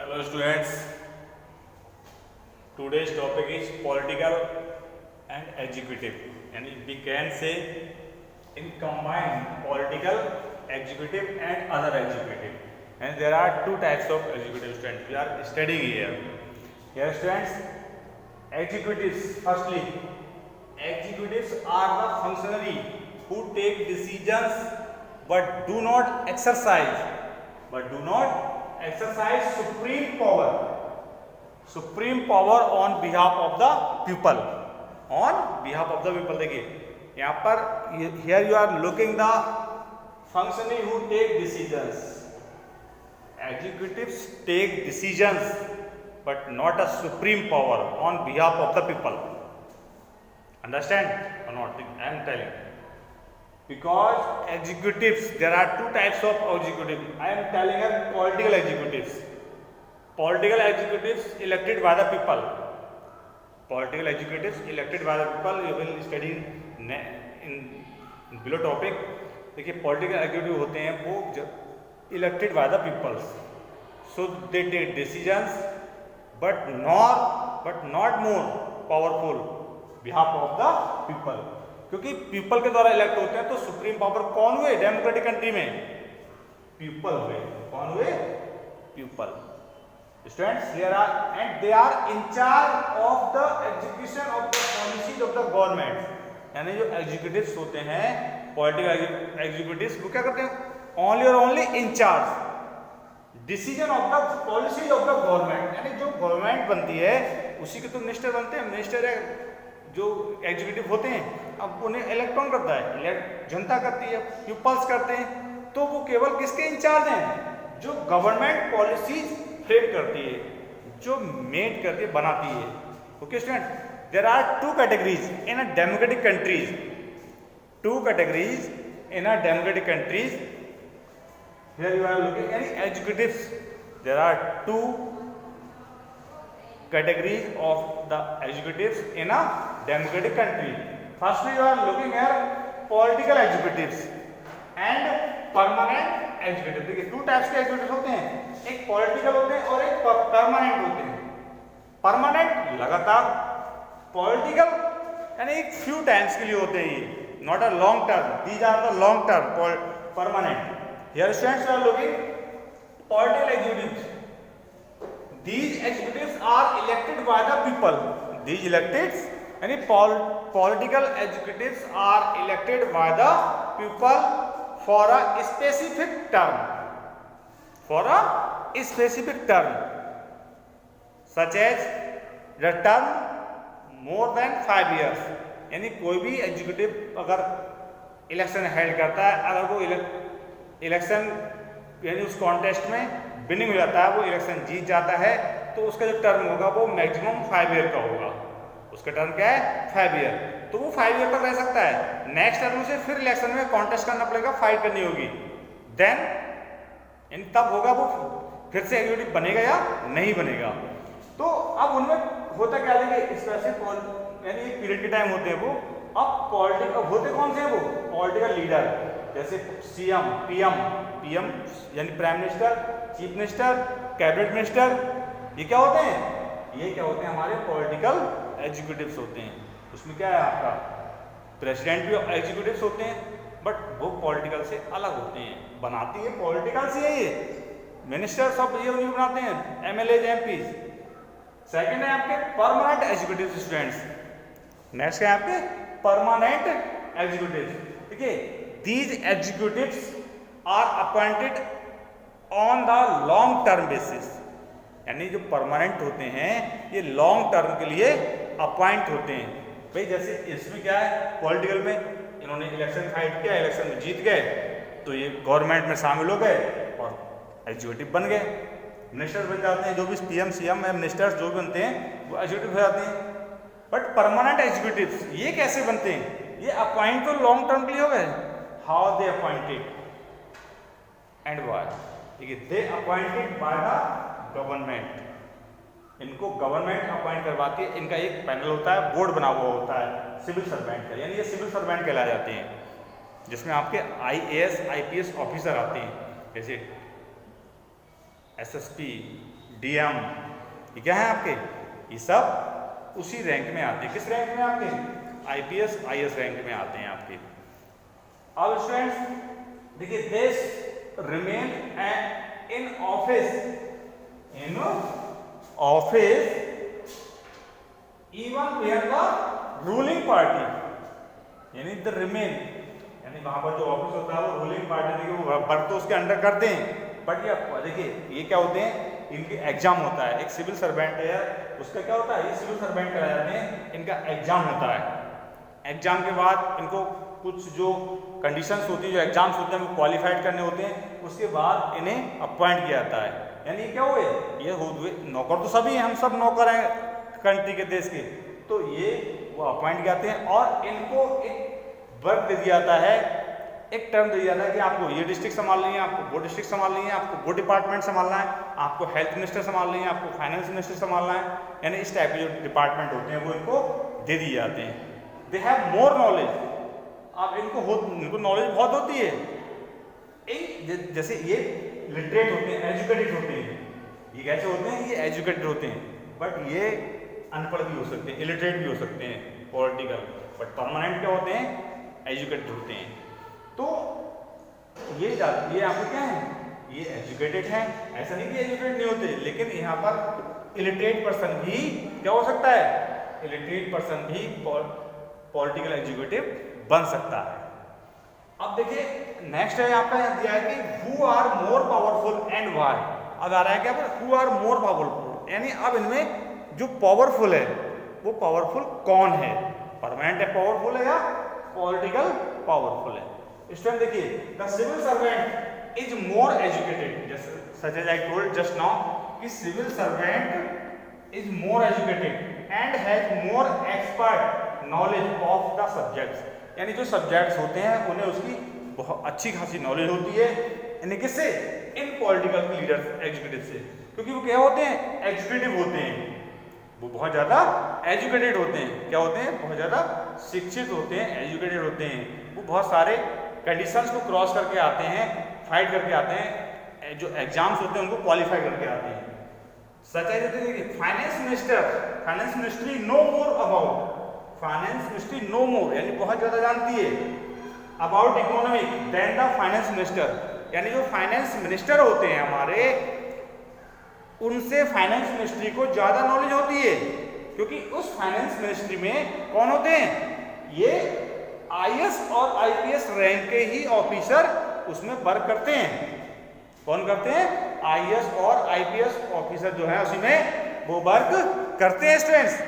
Hello students, today's topic is political and executive, and we can say in combined political, executive and other executive, and there are two types of executive students we are studying here. Here students, executives, firstly, executives are the functionary who take decisions but do not exercise supreme power on behalf of the people. देखिए यहाँ पर, here you are looking the functionary who take decisions. Executives take decisions but not a supreme power on behalf of the people. Understand or not? I am telling. Because executives, there are two types of executives. I am telling you political executives. Political executives elected by the people. Political executives elected by the people. You will study in below topic. देखिए political executive होते हैं वो elected by the people. So they take decisions, but not more powerful behalf of the people. क्योंकि people के द्वारा elect होते हैं तो सुप्रीम पावर कौन हुए डेमोक्रेटिक कंट्री में? पीपल हुए. कौन हुए? People. Students, they are in charge of the execution of the policies of the government. यानी जो एग्जीक्यूटिव्स होते हैं, पॉलिटिकल एग्जीक्यूटिव्स, वो क्या करते हैं? Only in charge decision of the policies of the government. यानी जो गवर्नमेंट बनती है उसी के तो मिनिस्टर बनते हैं. मिनिस्टर जो एग्जीक्यूटिव होते हैं, अब उन्हें इलेक्ट कौन करता है? इलेक्ट जनता करती है, पीपल्स करते हैं. तो वो केवल किसके इंचार्ज हैं? जो गवर्नमेंट पॉलिसीज फ्रेम करती है, जो मेड करती है, बनाती है. Okay student, there are two categories in a democratic countries. Two categories in a democratic countries. Here you are looking any executives. There are two categories of the executives in a democratic country. Firstly, you are looking here political executives and permanent executives. देखिए two types के executives होते हैं, एक political होते हैं और एक permanent होते हैं. permanent लगातार, political यानी एक few times के लिए होते हैं, ये not a long term. These are the long term. Permanent. Here students are looking political executives. These executives are elected by the people. These electeds, यानी political executives are elected by the people for a specific term. For a specific term, such as the term more than 5 years. यानी कोई भी executive अगर election held करता है, अगर वो election यानी उस कॉन्टेस्ट में विनिंग हो जाता है, वो इलेक्शन जीत जाता है, तो उसका जो टर्म होगा वो मैक्सिमम 5 ईयर का होगा. उसका टर्म क्या है? 5 ईयर. तो वो 5 ईयर तक रह सकता है. नेक्स्ट टर्म से फिर इलेक्शन में कॉन्टेस्ट करना पड़ेगा, फाइट करनी होगी. देन तब होगा वो फिर से एग्जीक्यूटिव बनेगा या नहीं बनेगा. तो अब उनमें होता क्या है कि स्पेसिफिक यानी एक पीरियड के टाइम होते हैं वो. अब पॉलिटिकल होते कौन से हैं? वो पॉलिटिकल लीडर, जैसे सीएम, पीएम यानी prime minister, chief minister, cabinet minister. ये क्या होते हैं? ये क्या होते हैं? हमारे पॉलिटिकल एग्जीक्यूटिव्स होते हैं. उसमें क्या है आपका प्रेसिडेंट भी एग्जीक्यूटिव्स होते हैं, बट वो पॉलिटिकल से अलग होते हैं. बनाती है पॉलिटिकल से ये मिनिस्टर सब ये उन्हीं बनाते हैं, एमएलए, एमपी. सेकंड है आपके परमानेंट एग्जीक्यूटिव स्टूडेंट्स. नेक्स्ट है आपके परमानेंट एग्जीक्यूटिव. देखिए, these executives are appointed on the long term basis. यानी जो परमानेंट होते हैं ये लॉन्ग टर्म के लिए अपॉइंट होते हैं. भाई जैसे इसमें क्या है, पॉलिटिकल में इन्होंने इलेक्शन फाइट किया, इलेक्शन में जीत गए, तो ये गवर्नमेंट में शामिल हो गए और एग्जीक्यूटिव बन गए, मिनिस्टर बन जाते हैं. जो भी पीएम, सीएम या मिनिस्टर्स जो भी बनते हैं वो एग्जीक्यूटिव हो जाते हैं. बट परमानेंट एग्जीक्यूटिव्स ये कैसे बनते हैं? ये अपॉइंट तो लॉन्ग टर्म के लिए हो गए. How they appointed and why? देखिए, they appointed by the government. इनको गवर्नमेंट अपॉइंट करवाती है. इनका एक पैनल होता है, बोर्ड बना हुआ होता है सिविल सर्वेंट का, यानी ये सिविल सर्वेंट कहलाए जाते हैं, जिसमें आपके आईएएस, आईपीएस ऑफिसर आते हैं, जैसे एसएसपी, डीएम, ये क्या है आपके, ये सब उसी रैंक में आते हैं। किस रैंक में आपके, आईपीएस आईएएस रैंक में आते हैं आपके। अब स्टूडेंट्स देखिए, this remain in office even where the ruling party, यानी द रिमेन, यानी वहां पर जो ऑफिस होता है वो रूलिंग पार्टी, देखिए वो वर्क तो उसके अंडर करते हैं, बट ये देखिए ये क्या होते हैं, इनके एग्जाम होता है। एक सिविल सर्वेंट है, उसका क्या होता है, ये सिविल सर्वेंट करा जाते हैं, इनका एग्जाम होता है। एग्जाम के बाद इनको कुछ जो कंडीशंस होती है, जो एग्जाम्स होते हैं वो क्वालिफाइड करने होते हैं, उसके बाद इन्हें अपॉइंट किया जाता है। यानी क्या हुए, ये हुए नौकर तो सभी हैं, हम सब नौकर हैं कंट्री के, देश के, तो ये वो अपॉइंट किए जाते हैं और इनको एक वर्क दे दिया जाता है, एक टर्म दे दिया जाता है कि आपको ये डिस्ट्रिक्ट संभालनी है, आपको वो डिस्ट्रिक्ट संभालनी है, आपको वो डिपार्टमेंट संभालना है, आपको हेल्थ मिनिस्टर संभालनी है, आपको फाइनेंस मिनिस्टर संभालना है, यानी इस टाइप के जो डिपार्टमेंट होते हैं वो इनको दे दिए जाते हैं। दे हैव मोर नॉलेज, अब इनको नॉलेज बहुत होती है। जैसे ये लिटरेट होते हैं, एजुकेटेड होते हैं, ये कैसे होते हैं, ये एजुकेटेड होते हैं, बट ये अनपढ़ भी हो सकते हैं, इलिटरेट भी हो सकते हैं, पॉलिटिकल, बट परमानेंट क्या होते हैं, एजुकेटेड होते हैं। तो ये आपको क्या है, ये एजुकेटेड है, ऐसा नहीं कि एजुकेटेड नहीं होते, लेकिन यहाँ पर इलिटरेट पर्सन भी क्या हो सकता है, इलिटरेट पर्सन भी पॉलिटिकल एग्जीक्यूटिव बन सकता है। अब देखिए नेक्स्ट है आपका यहाँ दिया है कि who are more powerful and why. अब आ रहा है क्या, हु आर मोर पावरफुल, यानी अब इनमें जो पावरफुल है वो पावरफुल कौन है, परमानेंट है पावरफुल है या पॉलिटिकल पावरफुल है। स्टूडेंट देखिए, the civil servant is more educated, such as I told just now कि civil servant is more educated and has more expert knowledge of the subjects, यानी जो सब्जेक्ट्स होते हैं उन्हें उसकी बहुत अच्छी खासी नॉलेज होती है, यानी किससे, इन पॉलिटिकल लीडर्स एग्जीक्यूटिव से, क्योंकि वो क्या होते हैं, एग्जीक्यूटिव होते हैं, वो बहुत ज़्यादा एजुकेटेड होते हैं, क्या होते हैं, बहुत ज़्यादा शिक्षित होते हैं, एजुकेटेड होते हैं, वो बहुत सारे कंडीशंस को क्रॉस करके आते हैं, फाइट करके आते हैं, जो एग्जाम्स होते हैं उनको क्वालिफाई करके आते हैं। सच है, देखिए finance ministry know more about, finance ministry know more यानी बहुत ज़्यादा जानती है about economic than the finance minister, यानी जो फाइनेंस मिनिस्टर होते हैं हमारे, उनसे फाइनेंस मिनिस्ट्री को ज़्यादा नॉलेज होती है, क्योंकि उस फाइनेंस मिनिस्ट्री में कौन होते हैं, ये आईएएस और आईपीएस रैंक के ही ऑफिसर उसमें वर्क करते हैं। कौन करते हैं, आईएएस और आईपीएस ऑफिसर जो है उसी में वो वर्क करते हैं स्टूडेंट्स,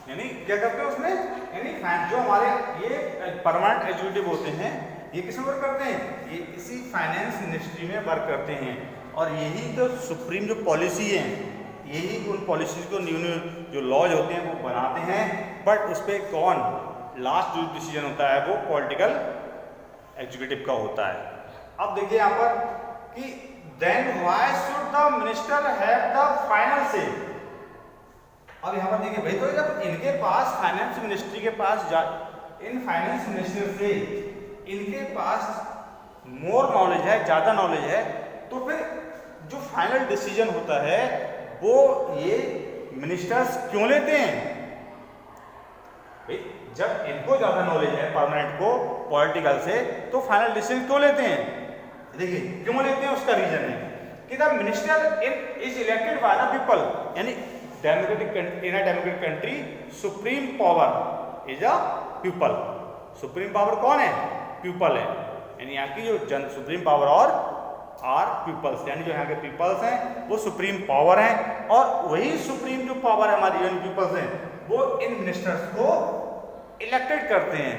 यानी क्या करते हैं उसमें, यानी जो हमारे ये परमानेंट एग्जीक्यूटिव होते हैं ये किसमें वर्क करते हैं, ये इसी फाइनेंस मिनिस्ट्री में वर्क करते हैं, और यही तो सुप्रीम जो पॉलिसी है, यही उन पॉलिसीज को न्यू जो लॉज होते हैं वो बनाते हैं, बट उस पर कौन लास्ट जो डिसीजन होता है वो पॉलिटिकल एग्जीक्यूटिव का होता है। अब देखिए यहाँ पर कि then why should the minister have the final say. अब यहाँ पर देखिए भाई, तो जब इनके पास फाइनेंस मिनिस्ट्री के पास इन फाइनेंस मिनिस्टर से इनके पास मोर नॉलेज है, ज़्यादा नॉलेज है, तो फिर जो फाइनल डिसीजन होता है वो ये मिनिस्टर्स क्यों लेते हैं भाई, जब इनको ज़्यादा नॉलेज है परमानेंट को पॉलिटिकल से, तो फाइनल डिसीजन क्यों लेते हैं, देखिए क्यों लेते हैं उसका रीजन है कि the minister is elected by the people, यानी democratic in a democratic country supreme power is a people, supreme power कौन है, पीपल है, यानी यहाँ की जो सुप्रीम पावर और आर पीपल्स, यानी जो यहाँ के पीपल्स हैं वो सुप्रीम पावर हैं, और वही सुप्रीम जो पावर है हमारी यूनियन पीपल्स हैं वो इन मिनिस्टर्स को इलेक्टेड करते हैं,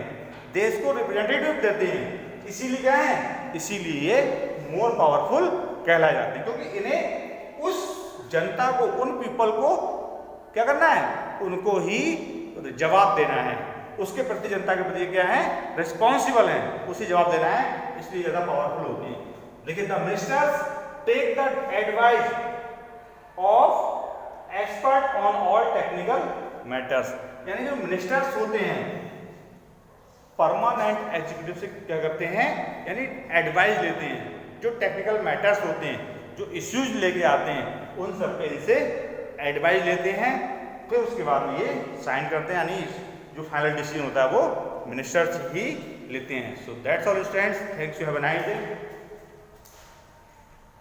देश को रिप्रेजेंटेटिव देते हैं, इसीलिए क्या है, इसीलिए मोर पावरफुल कहलाए जाते हैं, क्योंकि इन्हें उस जनता को, उन पीपल को क्या करना है, उनको ही जवाब देना है, उसके प्रति जनता के प्रति क्या है, रिस्पॉन्सिबल है, उसी जवाब देना है, इसलिए ज़्यादा पावरफुल होती है। लेकिन the ministers take the advice of expert on all technical matters, यानी जो मिनिस्टर्स होते हैं परमानेंट एग्जीक्यूटिव से क्या करते हैं, यानी एडवाइस लेते हैं, जो टेक्निकल मैटर्स होते हैं जो इश्यूज लेके आते हैं उन सब पे इनसे एडवाइस लेते हैं, फिर उसके बाद में ये साइन करते हैं, यानी जो फाइनल डिसीजन होता है वो मिनिस्टर्स ही लेते हैं। So that's all students, thanks, you have a nice day.